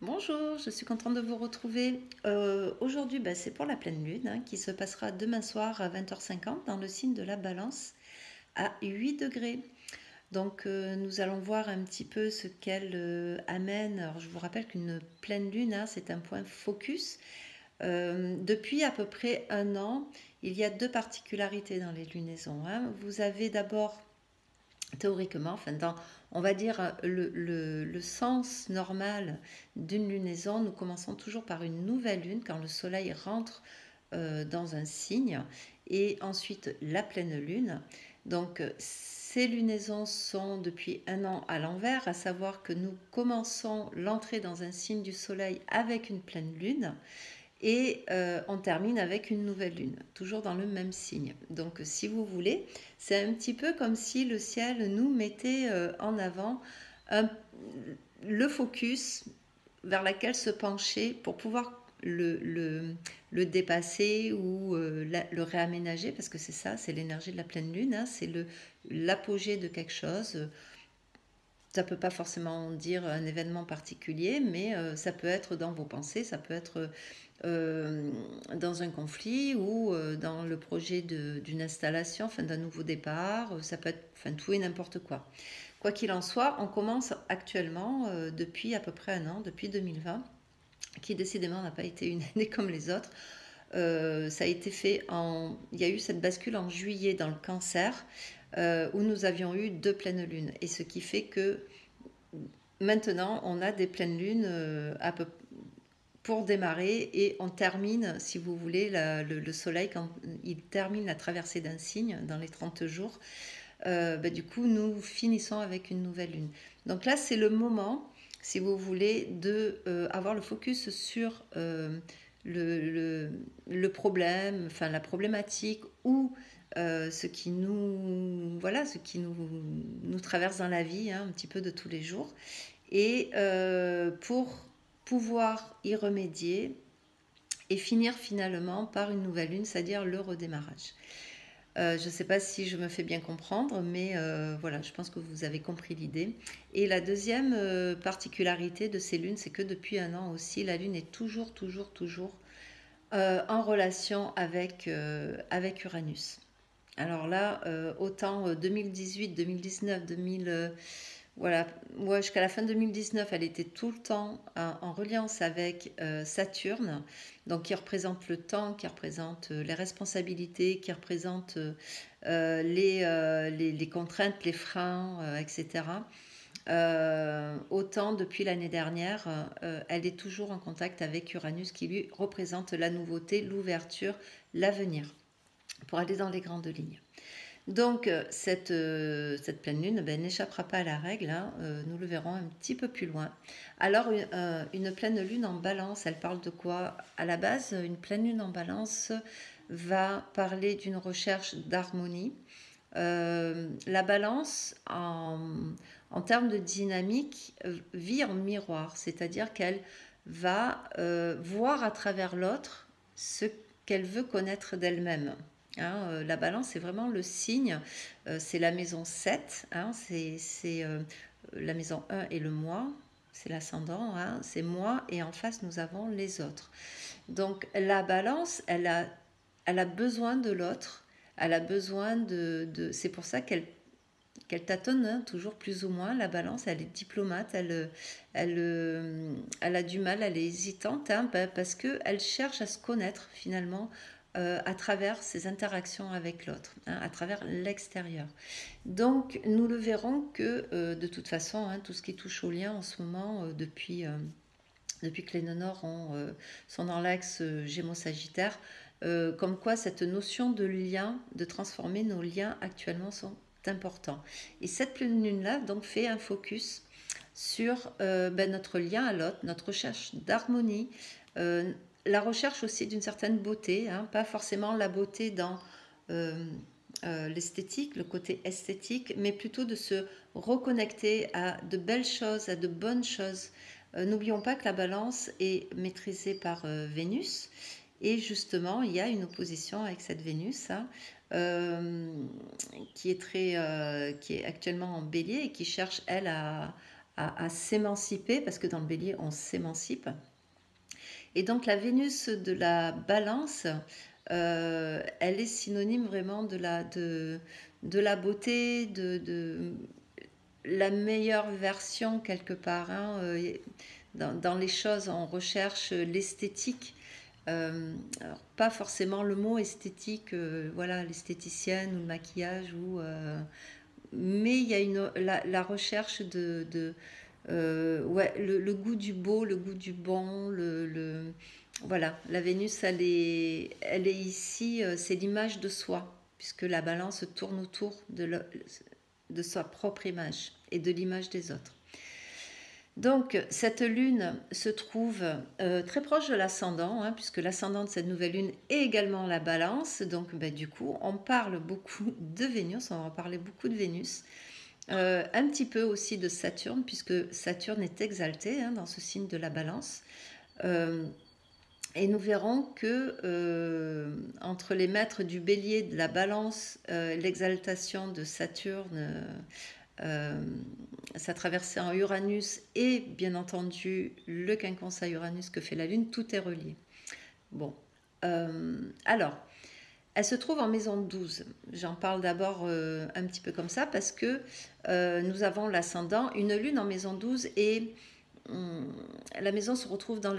Bonjour, je suis contente de vous retrouver. Aujourd'hui, c'est pour la pleine lune qui se passera demain soir à 20h50 dans le signe de la Balance à 8 degrés. Donc nous allons voir un petit peu ce qu'elle amène. Alors je vous rappelle qu'une pleine lune, c'est un point focus. Depuis à peu près un an, il y a deux particularités dans les lunaisons. Vous avez d'abord théoriquement, enfin on va dire le sens normal d'une lunaison, nous commençons toujours par une nouvelle lune quand le soleil rentre dans un signe et ensuite la pleine lune. Donc ces lunaisons sont depuis un an à l'envers, à savoir que nous commençons l'entrée dans un signe du soleil avec une pleine lune et on termine avec une nouvelle lune, toujours dans le même signe. Donc si vous voulez, c'est un petit peu comme si le ciel nous mettait en avant un- le focus vers laquelle se pencher pour pouvoir le dépasser ou le réaménager, parce que c'est ça, c'est l'énergie de la pleine lune, c'est l'apogée de quelque chose. Ça ne peut pas forcément dire un événement particulier, mais ça peut être dans vos pensées, ça peut être dans un conflit ou dans le projet d'une installation, enfin d'un nouveau départ, ça peut être enfin, tout et n'importe quoi. Quoi qu'il en soit, on commence actuellement, depuis à peu près un an, depuis 2020, qui décidément n'a pas été une année comme les autres. Ça a été fait il y a eu cette bascule en juillet dans le Cancer, où nous avions eu deux pleines lunes. Et ce qui fait que maintenant, on a des pleines lunes pour démarrer et on termine, si vous voulez, le soleil, quand il termine la traversée d'un signe dans les 30 jours, du coup, nous finissons avec une nouvelle lune. Donc là, c'est le moment, si vous voulez, de avoir le focus sur le, le, le problème, enfin la problématique ou ce qui nous traverse dans la vie, un petit peu de tous les jours. Et pour pouvoir y remédier et finir finalement par une nouvelle lune, c'est-à-dire le redémarrage. Je ne sais pas si je me fais bien comprendre, mais voilà, je pense que vous avez compris l'idée. Et la deuxième particularité de ces lunes, c'est que depuis un an aussi, la lune est toujours en relation avec Uranus. Alors là, autant 2018, 2019, 2000, voilà, moi jusqu'à la fin 2019, elle était tout le temps en reliance avec Saturne, donc qui représente le temps, qui représente les responsabilités, qui représente les contraintes, les freins, etc. Autant depuis l'année dernière, elle est toujours en contact avec Uranus qui lui représente la nouveauté, l'ouverture, l'avenir, pour aller dans les grandes lignes. Donc cette pleine lune n'échappera pas à la règle, nous le verrons un petit peu plus loin. Alors une pleine lune en balance, elle parle de quoi? À la base, une pleine lune en balance va parler d'une recherche d'harmonie. La balance, en termes de dynamique, vit en miroir, c'est-à-dire qu'elle va voir à travers l'autre ce qu'elle veut connaître d'elle-même. La balance, c'est vraiment le signe, c'est la maison 7, c'est la maison 1 et le moi, c'est l'ascendant, c'est moi, et en face, nous avons les autres. Donc la balance, elle a besoin de l'autre, elle a besoin c'est pour ça qu'elle tâtonne, toujours plus ou moins. La balance, elle est diplomate, elle a du mal, elle est hésitante, parce qu'elle cherche à se connaître finalement à travers ses interactions avec l'autre, à travers l'extérieur. Donc nous le verrons que de toute façon, tout ce qui touche au lien en ce moment, depuis que les nonors sont dans l'axe Gémeaux-Sagittaire, comme quoi cette notion de lien, de transformer nos liens actuellement sont importants. Et cette pleine lune-là donc fait un focus sur notre lien à l'autre, notre recherche d'harmonie, la recherche aussi d'une certaine beauté, pas forcément la beauté dans l'esthétique, le côté esthétique, mais plutôt de se reconnecter à de belles choses, à de bonnes choses. N'oublions pas que la balance est maîtrisée par Vénus, et justement il y a une opposition avec cette Vénus qui est actuellement en bélier et qui cherche elle à s'émanciper, parce que dans le bélier, on s'émancipe. Et donc la Vénus de la balance, elle est synonyme vraiment de la beauté, de la meilleure version quelque part. Hein. Dans les choses, on recherche l'esthétique. Alors, pas forcément le mot esthétique, voilà, l'esthéticienne ou le maquillage, mais il y a la recherche ouais, le goût du beau, le goût du bon, voilà, la Vénus, elle est ici, c'est l'image de soi, puisque la balance tourne autour de sa propre image et de l'image des autres. Donc, cette lune se trouve très proche de l'ascendant, hein, puisque l'ascendant de cette nouvelle lune est également la balance. Donc, ben, du coup, on parle beaucoup de Vénus, on va parler beaucoup de Vénus. Un petit peu aussi de Saturne, puisque Saturne est exalté hein, dans ce signe de la balance. Et nous verrons que entre les maîtres du bélier, de la balance, l'exaltation de Saturne, sa traversée en Uranus et bien entendu le quinconce Uranus que fait la Lune, tout est relié. Bon, alors, elle se trouve en maison 12. J'en parle d'abord un petit peu comme ça parce que nous avons l'ascendant, une Lune en maison 12 et la maison se retrouve dans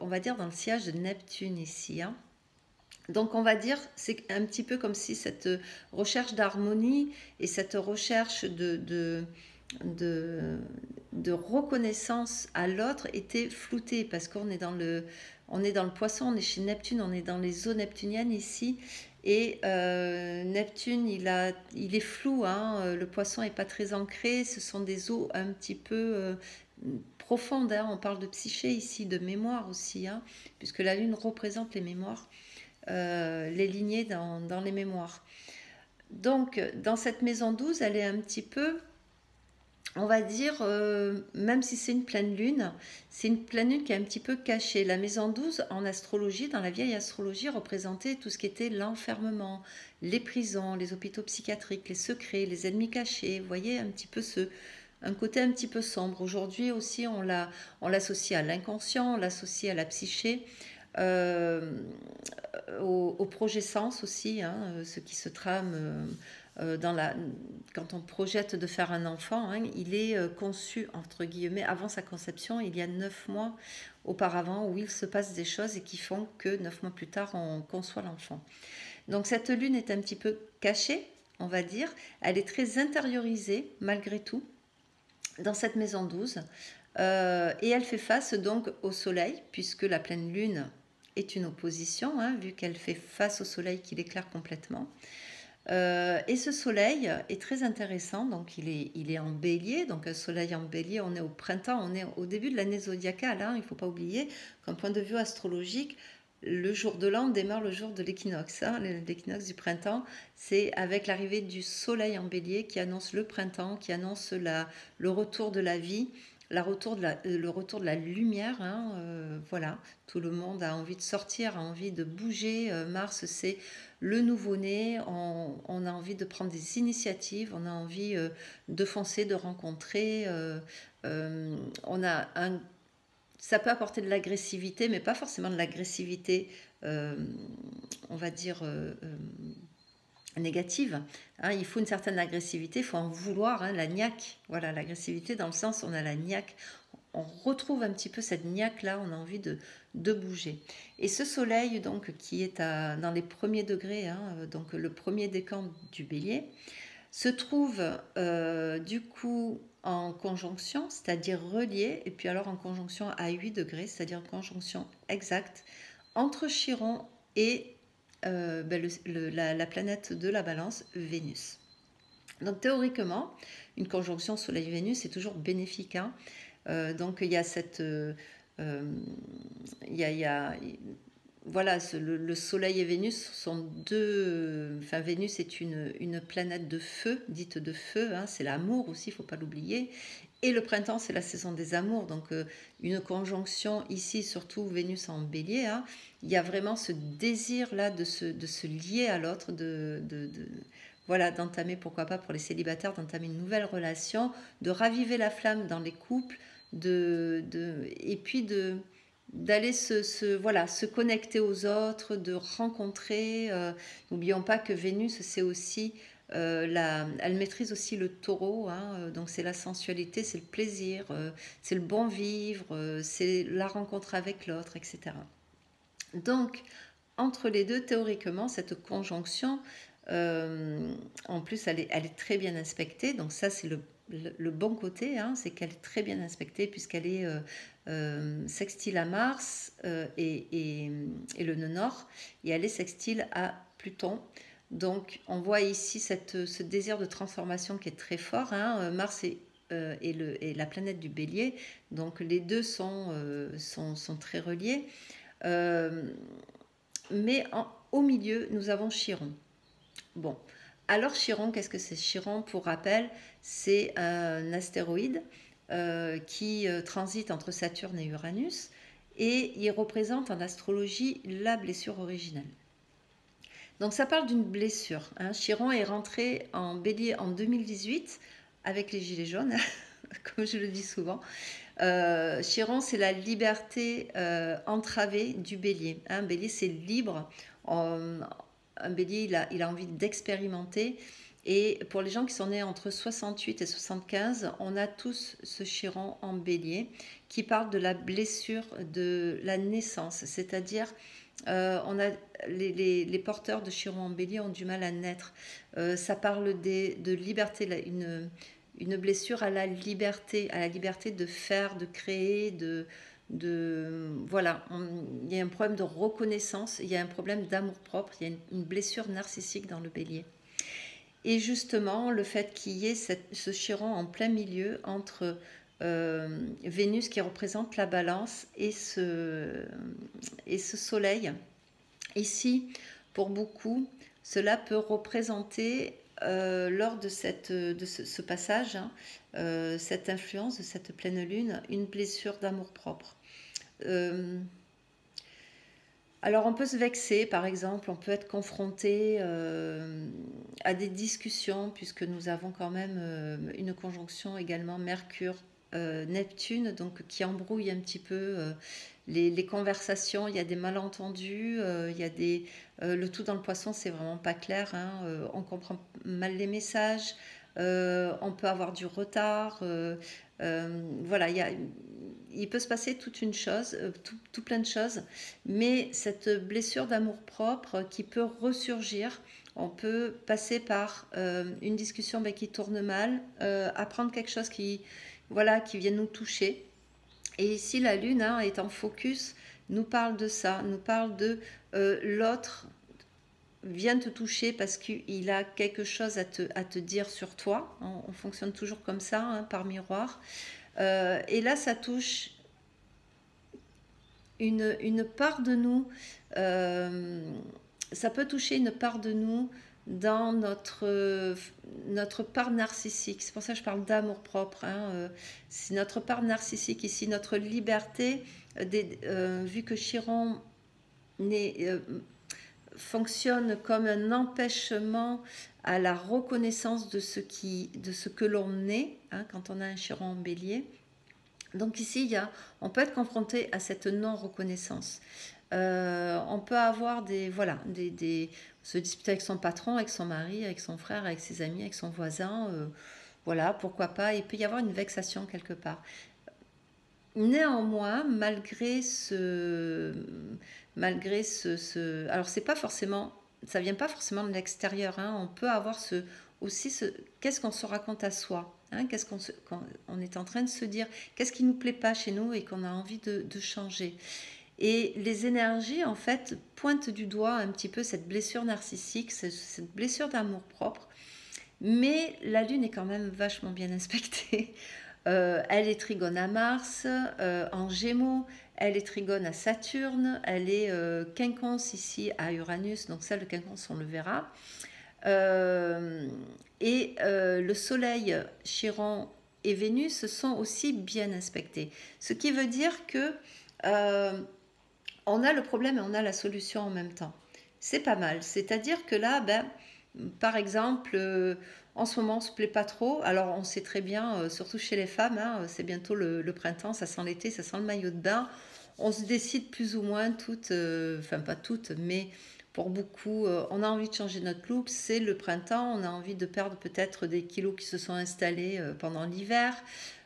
on va dire dans le sillage de Neptune ici. Hein. Donc on va dire, c'est un petit peu comme si cette recherche d'harmonie et cette recherche de reconnaissance à l'autre était floutée parce qu'on est on est dans le poisson, on est chez Neptune, on est dans les eaux neptuniennes ici. Et Neptune, il est flou, hein, le poisson n'est pas très ancré, ce sont des eaux un petit peu profondes. Hein, on parle de psyché ici, de mémoire aussi, hein, puisque la Lune représente les mémoires. Les lignées dans les mémoires. Donc, dans cette maison 12, elle est un petit peu, on va dire, même si c'est une pleine lune, c'est une pleine lune qui est un petit peu cachée. La maison 12, en astrologie, dans la vieille astrologie, représentait tout ce qui était l'enfermement, les prisons, les hôpitaux psychiatriques, les secrets, les ennemis cachés. Vous voyez un petit peu un côté un petit peu sombre. Aujourd'hui aussi, on l'associe à l'inconscient, on l'associe à la psyché. Au projet sens aussi, hein, ce qui se trame quand on projette de faire un enfant, hein, il est conçu, entre guillemets, avant sa conception, il y a 9 mois auparavant, où il se passe des choses et qui font que 9 mois plus tard, on conçoit l'enfant. Donc cette lune est un petit peu cachée, on va dire, elle est très intériorisée malgré tout dans cette maison 12, et elle fait face donc au soleil, puisque la pleine lune est une opposition, hein, vu qu'elle fait face au soleil qui l'éclaire complètement. Et ce soleil est très intéressant, donc il est en bélier, donc un soleil en bélier, on est au printemps, on est au début de l'année zodiacale, hein, il ne faut pas oublier qu'un point de vue astrologique, le jour de l'an démarre le jour de l'équinoxe. Hein, l'équinoxe du printemps, c'est avec l'arrivée du soleil en bélier qui annonce le printemps, qui annonce le retour de la vie, le retour de la lumière. Hein, voilà, tout le monde a envie de sortir, a envie de bouger. Mars, c'est le nouveau-né. On a envie de prendre des initiatives, on a envie de foncer, de rencontrer. On a ça peut apporter de l'agressivité, mais pas forcément de l'agressivité, on va dire, négative. Hein, il faut une certaine agressivité, il faut en vouloir, hein, la niaque. Voilà, l'agressivité dans le sens, on a la niaque. On retrouve un petit peu cette niaque-là, on a envie de bouger. Et ce soleil, donc, qui est dans les premiers degrés, hein, donc le premier décan du bélier, se trouve du coup en conjonction, c'est-à-dire relié, et puis alors en conjonction à 8 degrés, c'est-à-dire en conjonction exacte, entre Chiron et la planète de la balance, Vénus. Donc théoriquement, une conjonction Soleil-Vénus est toujours bénéfique. Hein. Donc il y a cette... voilà, le Soleil et Vénus sont deux... Enfin, Vénus est une planète de feu, dite de feu, hein, c'est l'amour aussi, il ne faut pas l'oublier. Et le printemps, c'est la saison des amours, donc une conjonction ici, surtout Vénus en bélier, hein, il y a vraiment ce désir-là de se lier à l'autre, voilà, d'entamer, pourquoi pas pour les célibataires, d'entamer une nouvelle relation, de raviver la flamme dans les couples, et puis d'aller voilà, se connecter aux autres, de rencontrer. N'oublions pas que Vénus, c'est aussi elle maîtrise aussi le taureau, hein, donc c'est la sensualité, c'est le plaisir, c'est le bon vivre, c'est la rencontre avec l'autre, etc. Donc, entre les deux, théoriquement, cette conjonction, en plus, elle est très bien inspectée. Donc ça, c'est le bon côté, hein, c'est qu'elle est très bien inspectée puisqu'elle est sextile à Mars et le nœud nord, et elle est sextile à Pluton. Donc on voit ici ce désir de transformation qui est très fort, hein. Mars est la planète du Bélier, donc les deux sont très reliés. Euh, mais au milieu, nous avons Chiron. Bon, alors Chiron, qu'est-ce que c'est? Chiron, pour rappel, c'est un astéroïde qui transite entre Saturne et Uranus, et il représente en astrologie la blessure originelle. Donc ça parle d'une blessure, hein. Chiron est rentré en Bélier en 2018 avec les Gilets jaunes, comme je le dis souvent. Chiron, c'est la liberté entravée du Bélier. Un Bélier, c'est libre. Un Bélier, il a envie d'expérimenter. Et pour les gens qui sont nés entre 68 et 75, on a tous ce Chiron en Bélier qui parle de la blessure de la naissance. C'est-à-dire, les porteurs de Chiron en Bélier ont du mal à naître. Ça parle de liberté, une blessure à la liberté de faire, de créer, voilà, il y a un problème de reconnaissance, il y a un problème d'amour-propre, il y a une blessure narcissique dans le Bélier. Et justement, le fait qu'il y ait ce Chiron en plein milieu entre Vénus qui représente la balance et ce soleil, ici, pour beaucoup, cela peut représenter lors de ce passage, hein, cette influence de cette pleine lune, une blessure d'amour-propre. Alors on peut se vexer, par exemple, on peut être confronté à des discussions, puisque nous avons quand même une conjonction également Mercure-Neptune, donc qui embrouille un petit peu les conversations. Il y a des malentendus, il y a le tout dans le Poisson, c'est vraiment pas clair, hein, on comprend mal les messages, on peut avoir du retard, voilà, il peut se passer toute une chose, tout plein de choses, mais cette blessure d'amour-propre qui peut ressurgir, on peut passer par une discussion qui tourne mal, apprendre quelque chose qui vient nous toucher. Et ici, la Lune, hein, est en focus, nous parle de ça, nous parle de l'autre vient te toucher parce qu'il a quelque chose à te dire sur toi. On fonctionne toujours comme ça, hein, par miroir. Et là, ça touche une part de nous. Ça peut toucher une part de nous dans notre part narcissique. C'est pour ça que je parle d'amour-propre, hein. C'est notre part narcissique ici, notre liberté, vu que Chiron fonctionne comme un empêchement à la reconnaissance de ce que l'on est, hein, quand on a un Chiron en Bélier. Donc ici, on peut être confronté à cette non-reconnaissance. On peut avoir se disputer avec son patron, avec son mari, avec son frère, avec ses amis, avec son voisin. Voilà, pourquoi pas. Il peut y avoir une vexation quelque part. Néanmoins, malgré alors c'est pas forcément, ça vient pas forcément de l'extérieur, hein. On peut avoir qu'est-ce qu'on se raconte à soi, hein, quand on est en train de se dire, qu'est-ce qui nous plaît pas chez nous et qu'on a envie de changer. Et les énergies, en fait, pointent du doigt un petit peu cette blessure narcissique, cette blessure d'amour-propre. Mais la Lune est quand même vachement bien inspectée. Elle est trigone à Mars, en Gémeaux, elle est trigone à Saturne, elle est quinconce ici à Uranus, donc ça, le quinconce, on le verra. Le Soleil, Chiron et Vénus sont aussi bien inspectés. Ce qui veut dire que on a le problème et on a la solution en même temps. C'est pas mal. C'est-à-dire que là, Par exemple, en ce moment, on se plaît pas trop. Alors, on sait très bien, surtout chez les femmes, hein, c'est bientôt le printemps, ça sent l'été, ça sent le maillot de bain. On se décide plus ou moins toutes, enfin pas toutes, mais pour beaucoup, on a envie de changer notre look. C'est le printemps, on a envie de perdre peut-être des kilos qui se sont installés pendant l'hiver.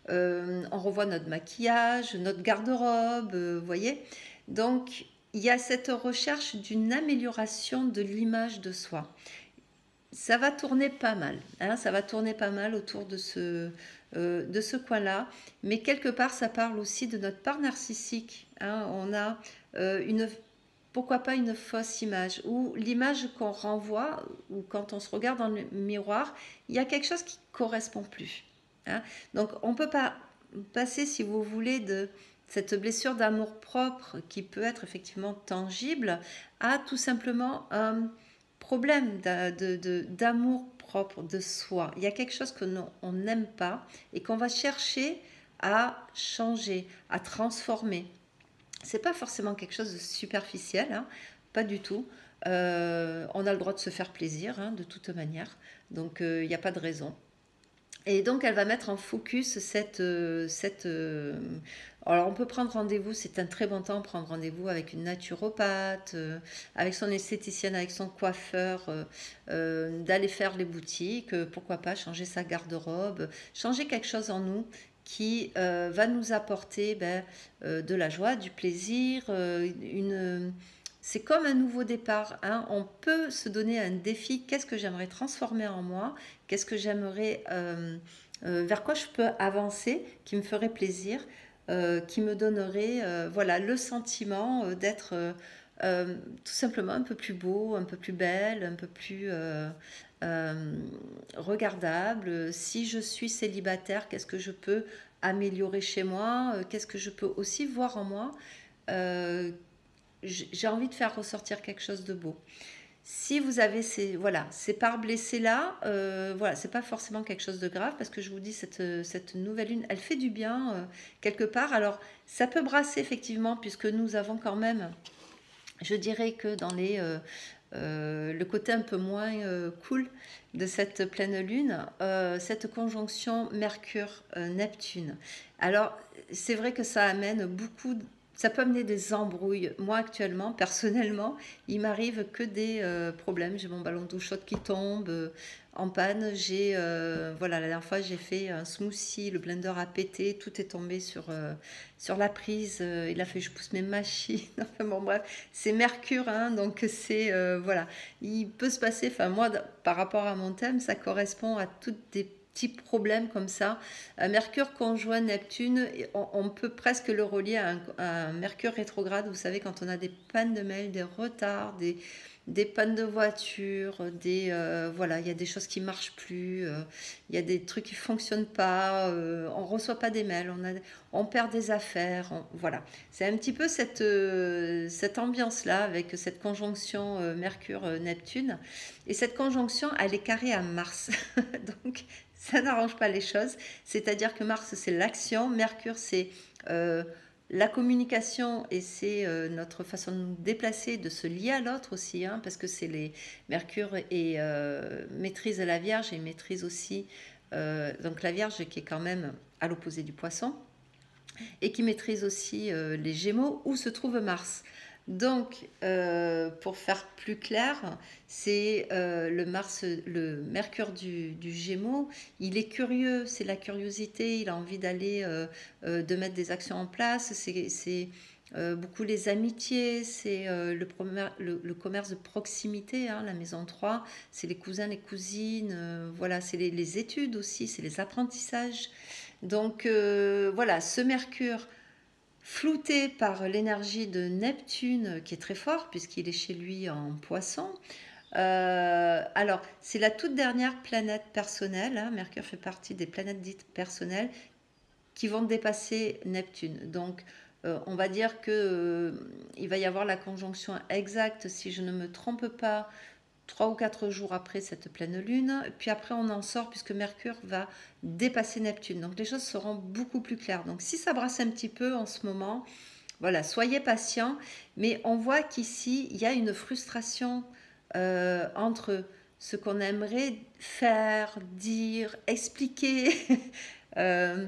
On revoit notre maquillage, notre garde-robe, vous voyez. Donc, il y a cette recherche d'une amélioration de l'image de soi. Ça va tourner pas mal, hein, ça va tourner pas mal autour de ce coin-là, mais quelque part ça parle aussi de notre part narcissique, hein. On a une, pourquoi pas une fausse image, ou l'image qu'on renvoie, ou quand on se regarde dans le miroir, il y a quelque chose qui ne correspond plus, hein. Donc on ne peut pas passer, si vous voulez, de cette blessure d'amour-propre qui peut être effectivement tangible à tout simplement un problème d'amour propre de soi. Il y a quelque chose que on n'aime pas et qu'on va chercher à changer, à transformer. C'est pas forcément quelque chose de superficiel, hein, pas du tout. On a le droit de se faire plaisir, hein, de toute manière, donc il n'y a pas de raison. Et donc, elle va mettre en focus alors, on peut prendre rendez-vous, c'est un très bon temps, prendre rendez-vous avec une naturopathe, avec son esthéticienne, avec son coiffeur, d'aller faire les boutiques, pourquoi pas changer sa garde-robe, changer quelque chose en nous qui va nous apporter de la joie, du plaisir, c'est comme un nouveau départ, hein. On peut se donner un défi. Qu'est-ce que j'aimerais transformer en moi? Qu'est-ce que j'aimerais, vers quoi je peux avancer, qui me ferait plaisir, qui me donnerait, voilà, le sentiment d'être tout simplement un peu plus beau, un peu plus belle, un peu plus euh, regardable. Si je suis célibataire, qu'est-ce que je peux améliorer chez moi? Qu'est-ce que je peux aussi voir en moi? Euh, j'ai envie de faire ressortir quelque chose de beau. Si vous avez ces parts blessées là, voilà, c'est pas forcément quelque chose de grave parce que je vous dis cette nouvelle lune, elle fait du bien quelque part. Alors ça peut brasser effectivement puisque nous avons quand même, je dirais que dans le côté un peu moins cool de cette pleine lune, cette conjonction Mercure-Neptune. Alors, c'est vrai que ça amène beaucoup, ça peut amener des embrouilles. Moi, actuellement, personnellement, il m'arrive que des problèmes. J'ai mon ballon d'eau chaude qui tombe en panne. Voilà, la dernière fois, j'ai fait un smoothie, le blender a pété, tout est tombé sur la prise. Il a fait que je pousse mes machines. Enfin bon, bref, c'est Mercure, hein, donc voilà. Il peut se passer, enfin moi, par rapport à mon thème, ça correspond à toutes des petits problèmes comme ça. Mercure conjoint Neptune, on peut presque le relier à un Mercure rétrograde. Vous savez, quand on a des pannes de mail, des retards, des pannes de voiture, voilà, il y a des choses qui marchent plus, il y a des trucs qui fonctionnent pas, on reçoit pas des mails, on perd des affaires, voilà. C'est un petit peu cette ambiance-là avec cette conjonction Mercure-Neptune. Et cette conjonction, elle est carrée à Mars. Donc, ça n'arrange pas les choses. C'est-à-dire que Mars, c'est l'action, Mercure, c'est euh, la communication et c'est notre façon de nous déplacer, de se lier à l'autre aussi, hein, parce que c'est les Mercure et maîtrise la Vierge et maîtrise aussi donc la Vierge qui est quand même à l'opposé du Poisson et qui maîtrise aussi les Gémeaux où se trouve Mars. Donc, pour faire plus clair, c'est le Mercure du Gémeaux. Il est curieux, c'est la curiosité. Il a envie d'aller, de mettre des actions en place. C'est beaucoup les amitiés, c'est le commerce de proximité, hein, la maison 3, c'est les cousins, les cousines, voilà, c'est les études aussi, c'est les apprentissages. Donc voilà, ce Mercure flouté par l'énergie de Neptune qui est très fort puisqu'il est chez lui en poisson. Alors, c'est la toute dernière planète personnelle, hein. Mercure fait partie des planètes dites personnelles qui vont dépasser Neptune. Donc, on va dire que il va y avoir la conjonction exacte, si je ne me trompe pas, 3 ou 4 jours après cette pleine lune. Puis après, on en sort puisque Mercure va dépasser Neptune. Donc les choses seront beaucoup plus claires. Donc si ça brasse un petit peu en ce moment, voilà, soyez patients. Mais on voit qu'ici, il y a une frustration entre ce qu'on aimerait faire, dire, expliquer. Euh,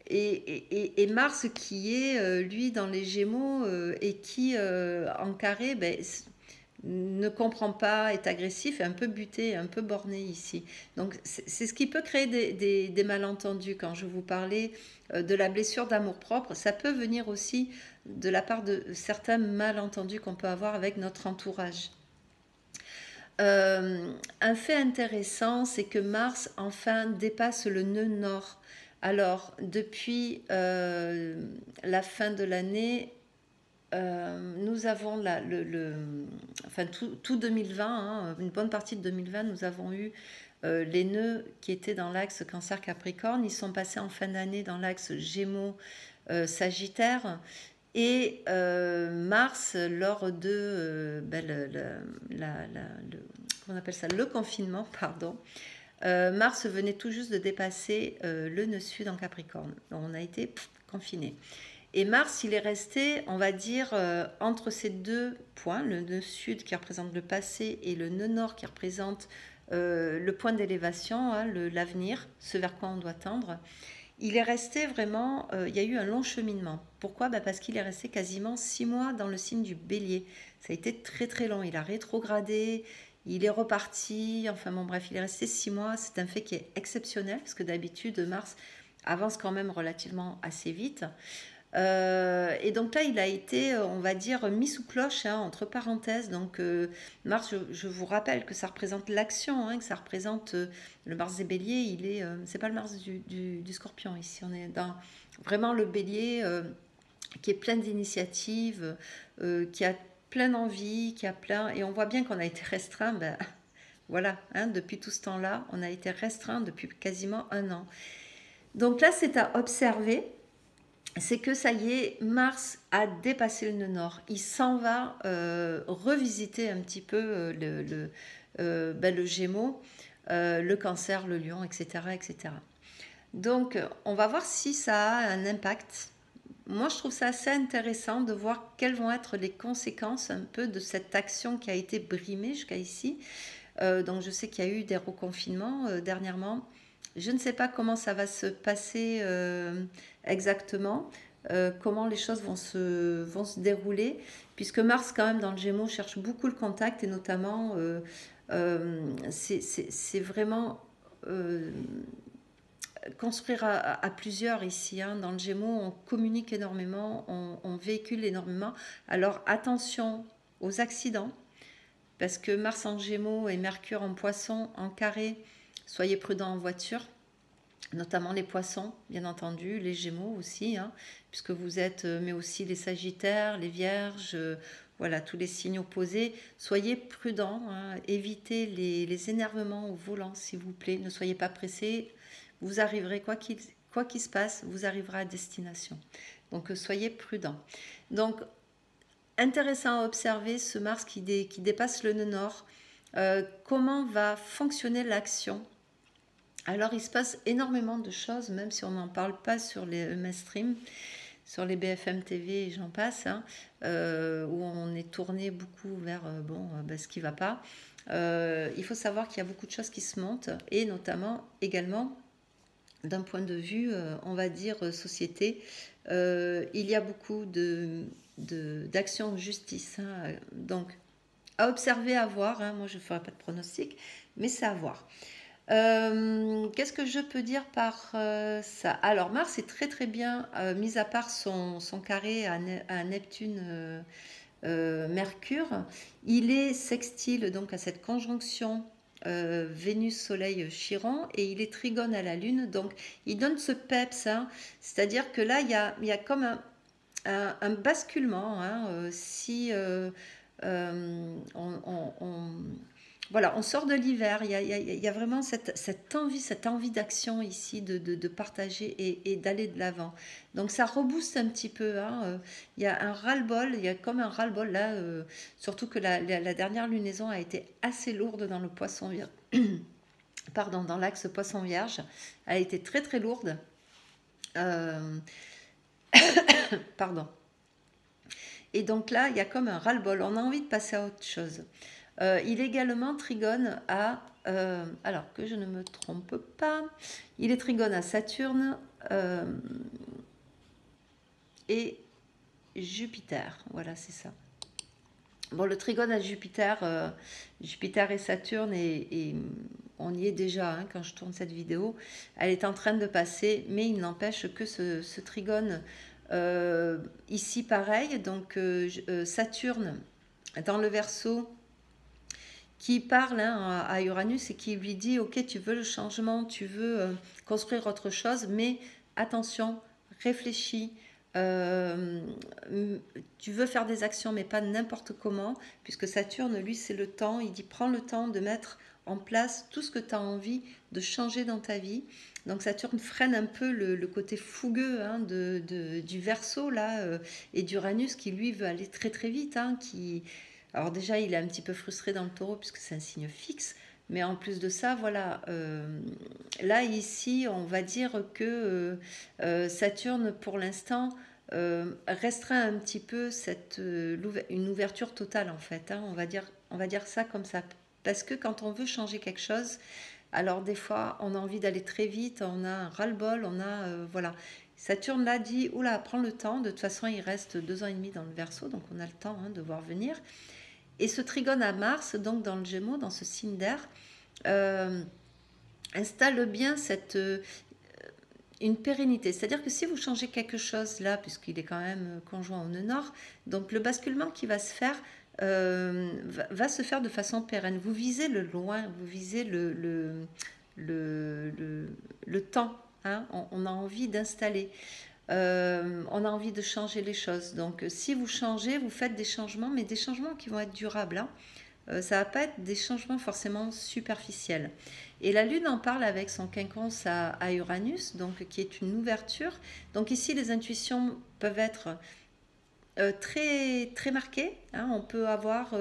et Mars qui est, lui, dans les Gémeaux et qui, en carré, ben, ne comprend pas, est agressif, est un peu buté, un peu borné ici. Donc c'est ce qui peut créer des malentendus. Quand je vous parlais de la blessure d'amour-propre, ça peut venir aussi de la part de certains malentendus qu'on peut avoir avec notre entourage. Un fait intéressant, c'est que Mars enfin dépasse le nœud nord. Alors, depuis la fin de l'année, nous avons enfin tout 2020, hein, une bonne partie de 2020, nous avons eu les nœuds qui étaient dans l'axe Cancer-Capricorne. Ils sont passés en fin d'année dans l'axe Gémeaux-Sagittaire. Et Mars, lors de ben, comment on appelle ça, le confinement, pardon, Mars venait tout juste de dépasser le nœud sud en Capricorne. Donc on a été confinés. Et Mars, il est resté, on va dire, entre ces deux points, le nœud sud qui représente le passé et le nœud nord qui représente le point d'élévation, hein, l'avenir, ce vers quoi on doit tendre. Il est resté vraiment, il y a eu un long cheminement. Pourquoi? Parce qu'il est resté quasiment 6 mois dans le signe du Bélier. Ça a été très très long. Il a rétrogradé, il est reparti, enfin bon bref, il est resté 6 mois. C'est un fait qui est exceptionnel parce que d'habitude Mars avance quand même relativement assez vite. Et donc là, il a été, on va dire, mis sous cloche, hein, entre parenthèses. Donc Mars, je vous rappelle que ça représente l'action, hein, que ça représente le Mars des Béliers. C'est pas le Mars du Scorpion ici. On est dans vraiment le Bélier qui est plein d'initiatives, qui a plein d'envie, qui a plein. Et on voit bien qu'on a été restreint. Ben, voilà, hein, depuis tout ce temps-là, on a été restreint depuis quasiment un an. Donc là, c'est à observer. C'est que ça y est, Mars a dépassé le nœud nord. Il s'en va revisiter un petit peu le Gémeaux, le Cancer, le Lion, etc., etc. Donc, on va voir si ça a un impact. Moi, je trouve ça assez intéressant de voir quelles vont être les conséquences un peu de cette action qui a été brimée jusqu'à ici. Donc, je sais qu'il y a eu des reconfinements dernièrement. Je ne sais pas comment ça va se passer exactement, comment les choses vont se dérouler, puisque Mars, quand même, dans le Gémeaux, cherche beaucoup le contact, et notamment, c'est vraiment construire à plusieurs ici. Hein. Dans le Gémeaux, on communique énormément, on véhicule énormément. Alors, attention aux accidents, parce que Mars en Gémeaux et Mercure en Poisson en carré, soyez prudents en voiture, notamment les poissons, bien entendu, les Gémeaux aussi, hein, puisque vous êtes, mais aussi les Sagittaires, les Vierges, voilà, tous les signes opposés. Soyez prudents, hein, évitez les énervements au volant, s'il vous plaît. Ne soyez pas pressés. Vous arriverez, quoi qu'il se passe, vous arriverez à destination. Donc, soyez prudents. Donc, intéressant à observer ce Mars qui dépasse le nœud nord. Comment va fonctionner l'action? Alors, il se passe énormément de choses, même si on n'en parle pas sur les mainstream, sur les BFM TV et j'en passe, hein, où on est tourné beaucoup vers ce qui ne va pas. Il faut savoir qu'il y a beaucoup de choses qui se montent, et notamment également d'un point de vue, on va dire, société. Il y a beaucoup d'actions de justice. Hein, donc, à observer, à voir. Hein, moi, je ne ferai pas de pronostic, mais c'est à voir. Qu'est-ce que je peux dire par ça? Alors, Mars est très très bien, mis à part son carré à Neptune, Mercure. Il est sextile donc à cette conjonction Vénus-Soleil-Chiron, et il est trigone à la Lune. Donc, il donne ce peps. Hein, c'est-à-dire que là, il y a comme un basculement. Hein, si voilà, on sort de l'hiver, il y a vraiment cette envie d'action ici, de partager et d'aller de l'avant. Donc ça rebooste un petit peu. Hein. Il y a un ras-le-bol, il y a comme un ras-le-bol là, surtout que la dernière lunaison a été assez lourde dans le poisson vierge. Pardon, dans l'axe poisson vierge. Elle a été très très lourde. Pardon. Et donc là, il y a comme un ras-le-bol. On a envie de passer à autre chose. Il est également trigone à, alors que je ne me trompe pas, il est trigone à Saturne et Jupiter. Voilà, c'est ça. Bon, le trigone à Jupiter, Jupiter et Saturne, et on y est déjà hein, quand je tourne cette vidéo, elle est en train de passer, mais il n'empêche que ce trigone, ici pareil, donc Saturne dans le Verseau, qui parle hein, à Uranus et qui lui dit, ok, tu veux le changement, tu veux construire autre chose, mais attention, réfléchis, euh, tu veux faire des actions, mais pas n'importe comment, puisque Saturne, lui, c'est le temps. Il dit, prends le temps de mettre en place tout ce que tu as envie de changer dans ta vie. Donc Saturne freine un peu le côté fougueux hein, du Verseau, là, et d'Uranus, qui, lui, veut aller très très vite, hein, qui... Alors déjà, il est un petit peu frustré dans le Taureau, puisque c'est un signe fixe, mais en plus de ça, voilà, là, ici, on va dire que Saturne, pour l'instant, restreint un petit peu une ouverture totale, en fait. Hein, on va dire ça comme ça. Parce que quand on veut changer quelque chose, alors des fois, on a envie d'aller très vite, on a un ras-le-bol, on a... voilà. Saturne là dit, oula, prends le temps, de toute façon, il reste 2 ans et demi dans le Verseau, donc on a le temps hein, de voir venir. Et ce trigone à Mars, donc dans le Gémeaux, dans ce signe d'air, euh, installe bien une pérennité. C'est-à-dire que si vous changez quelque chose là, puisqu'il est quand même conjoint au nœud nord, donc le basculement qui va se faire va se faire de façon pérenne. Vous visez le loin, vous visez le temps. Hein, on a envie d'installer. On a envie de changer les choses. Donc, si vous changez, vous faites des changements, mais des changements qui vont être durables. Hein. Ça va pas être des changements forcément superficiels. Et la Lune en parle avec son quinconce à Uranus, donc qui est une ouverture. Donc ici, les intuitions peuvent être très très marquées. Hein. On peut avoir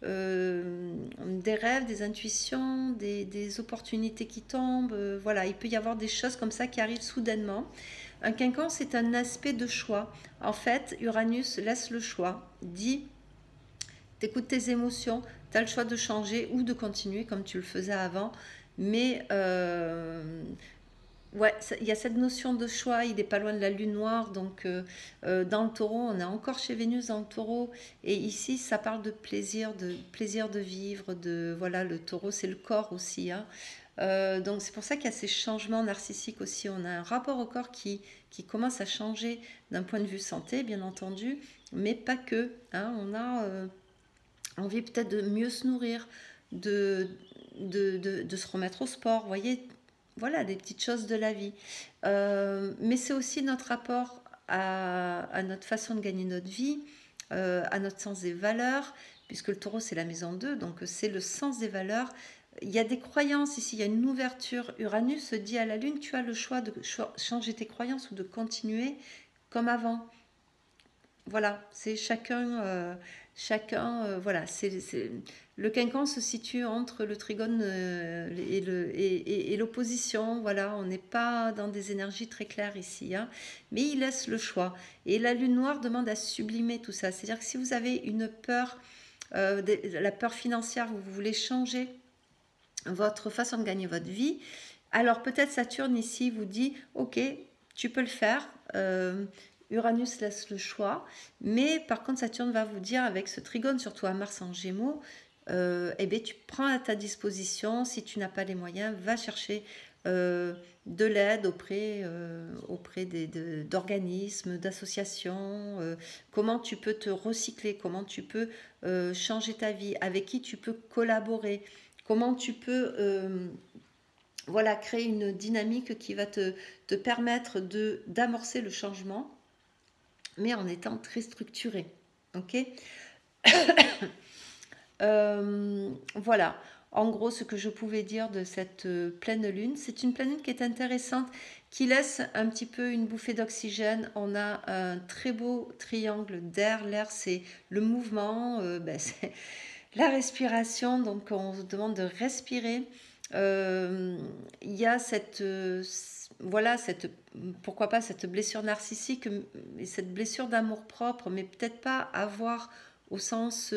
des rêves, des intuitions, des opportunités qui tombent. Voilà, il peut y avoir des choses comme ça qui arrivent soudainement. Un quinconce, c'est un aspect de choix. En fait, Uranus laisse le choix, dit, t'écoutes tes émotions, tu as le choix de changer ou de continuer comme tu le faisais avant. Mais ouais, il y a cette notion de choix, il n'est pas loin de la lune noire, donc dans le taureau, on est encore chez Vénus dans le taureau, et ici ça parle de plaisir de vivre, de voilà, le taureau c'est le corps aussi, hein. Donc c'est pour ça qu'il y a ces changements narcissiques aussi, on a un rapport au corps qui commence à changer d'un point de vue santé, bien entendu, mais pas que, hein. On a envie peut-être de mieux se nourrir, de, de se remettre au sport, vous voyez, voilà, des petites choses de la vie. Mais c'est aussi notre rapport à notre façon de gagner notre vie, à notre sens des valeurs, puisque le taureau c'est la maison 2, donc c'est le sens des valeurs. Il y a des croyances ici, il y a une ouverture. Uranus dit à la Lune, tu as le choix de changer tes croyances ou de continuer comme avant. Voilà, c'est chacun, voilà, le quinquant se situe entre le trigone et l'opposition. Voilà, on n'est pas dans des énergies très claires ici, hein, mais il laisse le choix. Et la lune noire demande à sublimer tout ça. C'est-à-dire que si vous avez une peur, la peur financière, vous voulez changer votre façon de gagner votre vie, alors peut-être Saturne ici vous dit, ok, tu peux le faire. Uranus laisse le choix, mais par contre Saturne va vous dire avec ce trigone, surtout à Mars en Gémeaux, eh bien, tu prends à ta disposition, si tu n'as pas les moyens, va chercher de l'aide auprès d'organismes, d'associations, comment tu peux te recycler, comment tu peux changer ta vie, avec qui tu peux collaborer, comment tu peux voilà, créer une dynamique qui va te permettre d'amorcer le changement, mais en étant très structuré. Ok. Voilà, en gros, ce que je pouvais dire de cette pleine lune. C'est une pleine lune qui est intéressante, qui laisse un petit peu une bouffée d'oxygène. On a un très beau triangle d'air. L'air, c'est le mouvement, c'est la respiration. Donc, on se demande de respirer. Il y a voilà, pourquoi pas cette blessure narcissique et cette blessure d'amour propre, mais peut-être pas avoir au sens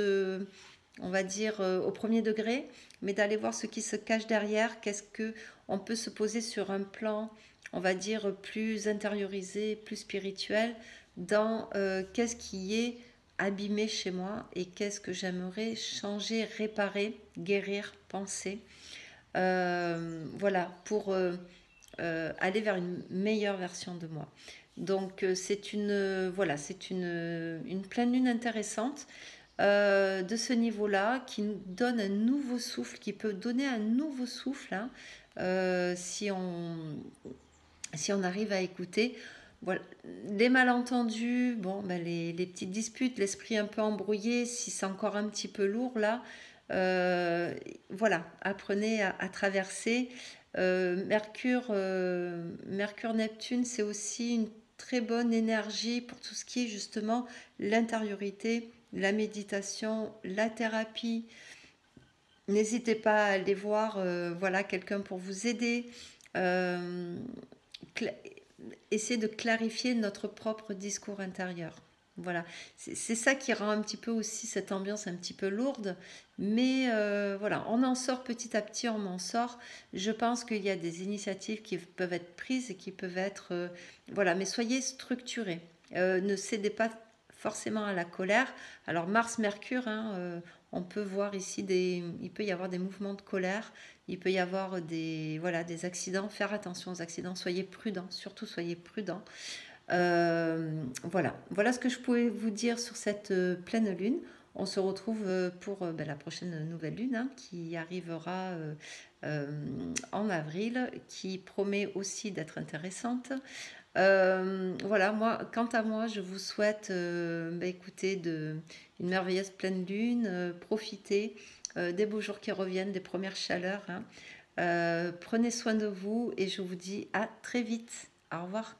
on va dire, au premier degré, mais d'aller voir ce qui se cache derrière, qu'est-ce que on peut se poser sur un plan, on va dire, plus intériorisé, plus spirituel, dans qu'est-ce qui est abîmé chez moi et qu'est-ce que j'aimerais changer, réparer, guérir, penser. Voilà, pour aller vers une meilleure version de moi. Donc c'est voilà, c'est une pleine lune intéressante de ce niveau-là qui nous donne un nouveau souffle, qui peut donner un nouveau souffle hein, si on arrive à écouter. Voilà. Les malentendus, bon, ben les petites disputes, l'esprit un peu embrouillé, si c'est encore un petit peu lourd là, voilà, apprenez à traverser. Mercure-Neptune, c'est aussi une très bonne énergie pour tout ce qui est justement l'intériorité, la méditation, la thérapie. N'hésitez pas à aller voir voilà, quelqu'un pour vous aider. Euh, Essayer de clarifier notre propre discours intérieur. Voilà, c'est ça qui rend un petit peu aussi cette ambiance un petit peu lourde, mais voilà, on en sort petit à petit, on en sort. Je pense qu'il y a des initiatives qui peuvent être prises et qui peuvent être, voilà, mais soyez structurés. Ne cédez pas forcément à la colère. Alors Mars-Mercure, hein, on peut voir ici il peut y avoir des mouvements de colère, il peut y avoir voilà, des accidents. Faire attention aux accidents, soyez prudents, surtout soyez prudents. Voilà ce que je pouvais vous dire sur cette pleine lune. On se retrouve pour la prochaine nouvelle lune hein, qui arrivera euh, en avril, qui promet aussi d'être intéressante. Voilà, quant à moi, je vous souhaite écoutez, une merveilleuse pleine lune, profitez des beaux jours qui reviennent, des premières chaleurs. Hein. Prenez soin de vous et je vous dis à très vite. Au revoir.